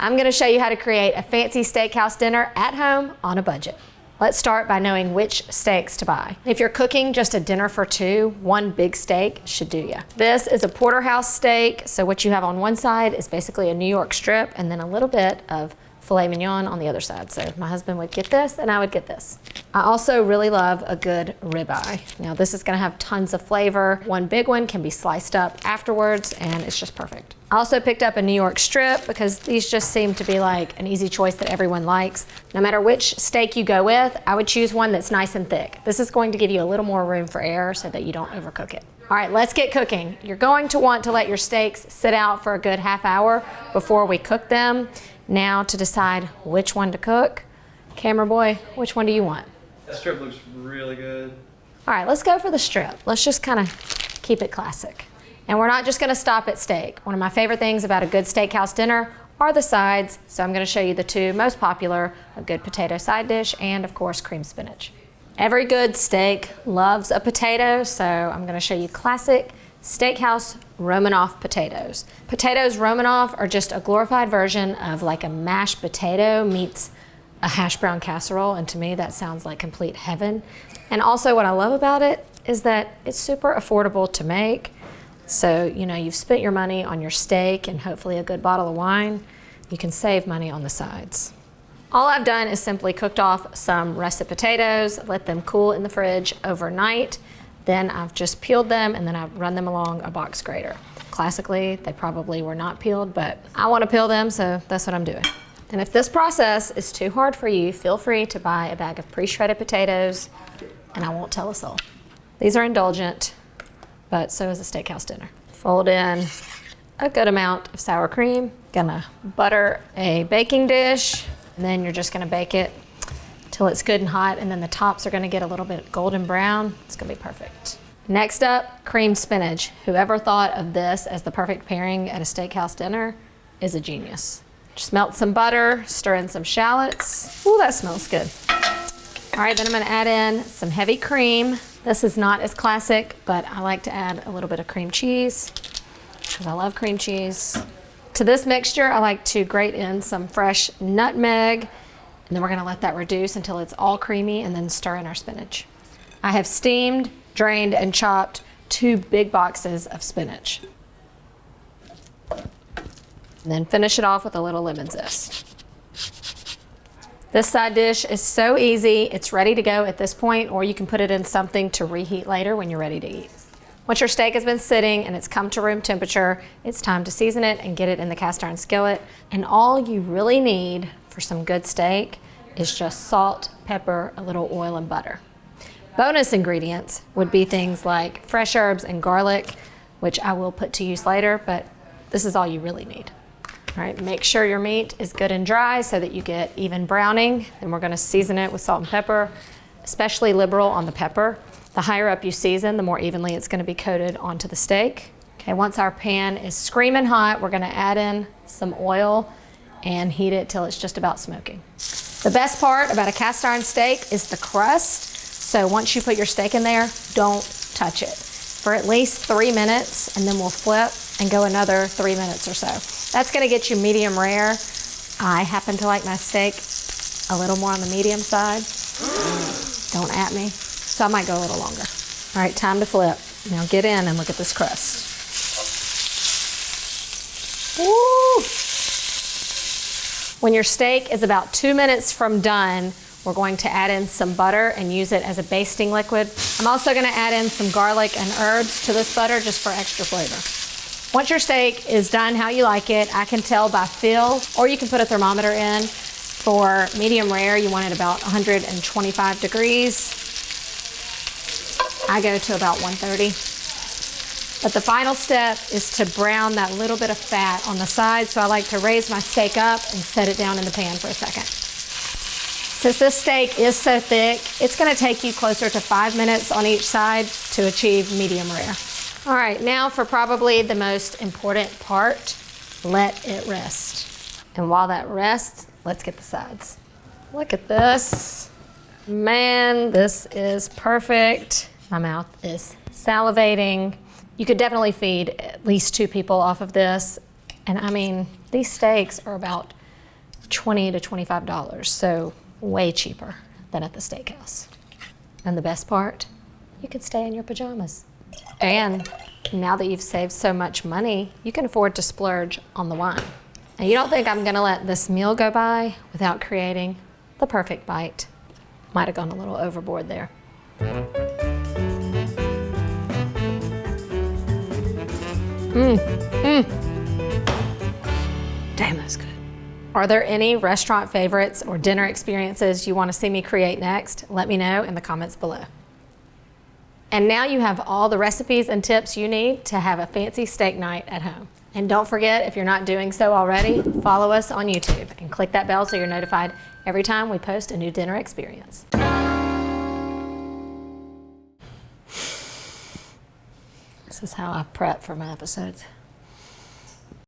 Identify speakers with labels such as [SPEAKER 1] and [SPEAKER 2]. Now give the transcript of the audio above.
[SPEAKER 1] I'm gonna show you how to create a fancy steakhouse dinner at home on a budget. Let's start by knowing which steaks to buy. If you're cooking just a dinner for two, one big steak should do ya. This is a porterhouse steak, so what you have on one side is basically a New York strip and then a little bit of filet mignon on the other side. So my husband would get this and I would get this. I also really love a good ribeye. Now this is gonna have tons of flavor. One big one can be sliced up afterwards and it's just perfect. I also picked up a New York strip because these just seem to be like an easy choice that everyone likes. No matter which steak you go with, I would choose one that's nice and thick. This is going to give you a little more room for error so that you don't overcook it. All right, let's get cooking. You're going to want to let your steaks sit out for a good half hour before we cook them. Now to decide which one to cook. Camera boy, which one do you want?
[SPEAKER 2] That strip looks really good.
[SPEAKER 1] All right, let's go for the strip. Let's just kind of keep it classic. And we're not just gonna stop at steak. One of my favorite things about a good steakhouse dinner are the sides. So I'm gonna show you the two most popular, a good potato side dish and of course creamed spinach. Every good steak loves a potato, so I'm gonna show you classic Steakhouse Romanoff potatoes. Potatoes Romanoff are just a glorified version of like a mashed potato meets a hash brown casserole, and to me that sounds like complete heaven. And also what I love about it is that it's super affordable to make. So, you know, you've spent your money on your steak and hopefully a good bottle of wine. You can save money on the sides. All I've done is simply cooked off some russet potatoes, let them cool in the fridge overnight. Then I've just peeled them and then I've run them along a box grater. Classically, they probably were not peeled, but I want to peel them, so that's what I'm doing. And if this process is too hard for you, feel free to buy a bag of pre-shredded potatoes, and I won't tell us all. These are indulgent, but so is a steakhouse dinner. Fold in a good amount of sour cream. Gonna butter a baking dish, and then you're just gonna bake it till it's good and hot, and then the tops are gonna get a little bit golden brown. It's gonna be perfect. Next up, creamed spinach. Whoever thought of this as the perfect pairing at a steakhouse dinner is a genius. Just melt some butter, stir in some shallots. Ooh, that smells good. All right, then I'm gonna add in some heavy cream. This is not as classic, but I like to add a little bit of cream cheese because I love cream cheese. To this mixture, I like to grate in some fresh nutmeg, and then we're gonna let that reduce until it's all creamy and then stir in our spinach. I have steamed, drained, and chopped 2 big boxes of spinach. And then finish it off with a little lemon zest. This side dish is so easy. It's ready to go at this point, or you can put it in something to reheat later when you're ready to eat. Once your steak has been sitting and it's come to room temperature, it's time to season it and get it in the cast iron skillet. And all you really need for some good steak is just salt, pepper, a little oil, and butter. Bonus ingredients would be things like fresh herbs and garlic, which I will put to use later, but this is all you really need. All right, make sure your meat is good and dry so that you get even browning. Then we're gonna season it with salt and pepper, especially liberal on the pepper. The higher up you season, the more evenly it's gonna be coated onto the steak. Okay, once our pan is screaming hot, we're gonna add in some oil and heat it till it's just about smoking. The best part about a cast iron steak is the crust. So once you put your steak in there, don't touch it for at least 3 minutes, and then we'll flip and go another 3 minutes or so. That's gonna get you medium rare. I happen to like my steak a little more on the medium side. Don't at me. So I might go a little longer. All right, time to flip. Now get in and look at this crust. Woo! When your steak is about 2 minutes from done, we're going to add in some butter and use it as a basting liquid. I'm also gonna add in some garlic and herbs to this butter just for extra flavor. Once your steak is done how you like it, I can tell by feel, or you can put a thermometer in. For medium rare, you want it about 125 degrees. I go to about 130. But the final step is to brown that little bit of fat on the side, so I like to raise my steak up and set it down in the pan for a second. Since this steak is so thick, it's gonna take you closer to 5 minutes on each side to achieve medium rare. All right, now for probably the most important part, let it rest. And while that rests, let's get the sides. Look at this. Man, this is perfect. My mouth is salivating. You could definitely feed at least 2 people off of this. And I mean, these steaks are about $20 to $25, so way cheaper than at the steakhouse. And the best part, you can stay in your pajamas. And now that you've saved so much money, you can afford to splurge on the wine. And you don't think I'm gonna let this meal go by without creating the perfect bite. Might have gone a little overboard there. Damn, that's good. Are there any restaurant favorites or dinner experiences you want to see me create next? Let me know in the comments below. And now you have all the recipes and tips you need to have a fancy steak night at home. And don't forget, if you're not doing so already, follow us on YouTube and click that bell so you're notified every time we post a new dinner experience. This is how I prep for my episodes.